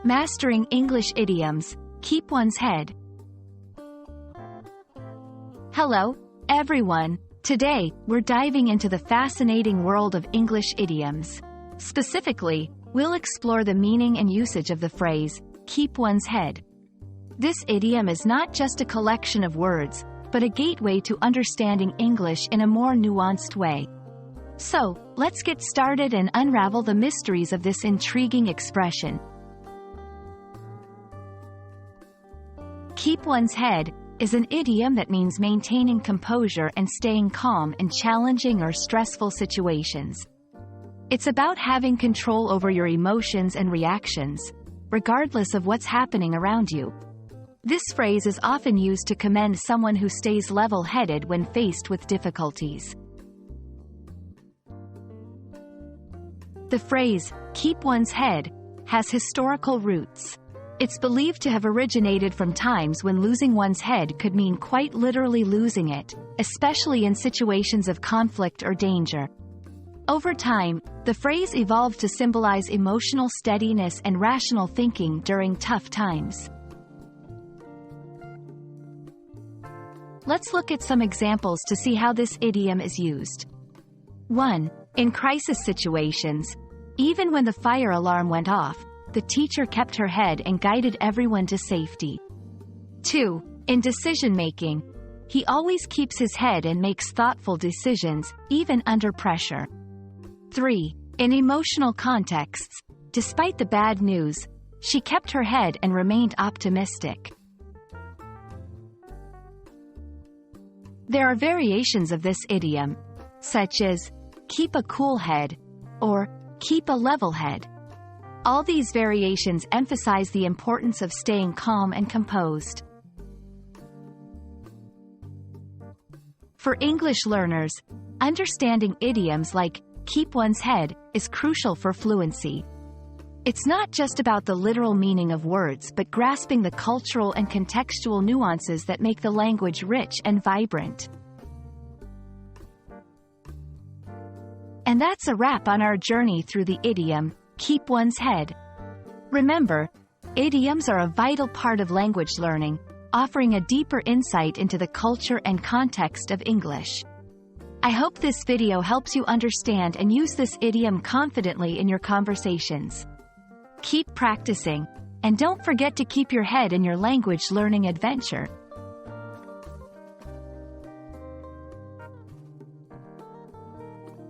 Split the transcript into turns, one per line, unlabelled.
Mastering English Idioms, Keep One's Head. Hello, everyone. Today, we're diving into the fascinating world of English idioms. Specifically, we'll explore the meaning and usage of the phrase, keep one's head. This idiom is not just a collection of words, but a gateway to understanding English in a more nuanced way. So, let's get started and unravel the mysteries of this intriguing expression. Keep one's head is an idiom that means maintaining composure and staying calm in challenging or stressful situations. It's about having control over your emotions and reactions, regardless of what's happening around you. This phrase is often used to commend someone who stays level-headed when faced with difficulties. The phrase, keep one's head, has historical roots. It's believed to have originated from times when losing one's head could mean quite literally losing it, especially in situations of conflict or danger. Over time, the phrase evolved to symbolize emotional steadiness and rational thinking during tough times. Let's look at some examples to see how this idiom is used. 1. In crisis situations, even when the fire alarm went off, the teacher kept her head and guided everyone to safety. 2. In decision-making, he always keeps his head and makes thoughtful decisions, even under pressure. 3. In emotional contexts, despite the bad news, she kept her head and remained optimistic. There are variations of this idiom, such as, keep a cool head, or keep a level head. All these variations emphasize the importance of staying calm and composed. For English learners, understanding idioms like keep one's head is crucial for fluency. It's not just about the literal meaning of words but grasping the cultural and contextual nuances that make the language rich and vibrant. And that's a wrap on our journey through the idiom, keep one's head. Remember, idioms are a vital part of language learning, offering a deeper insight into the culture and context of English. I hope this video helps you understand and use this idiom confidently in your conversations. Keep practicing, and don't forget to keep your head in your language learning adventure.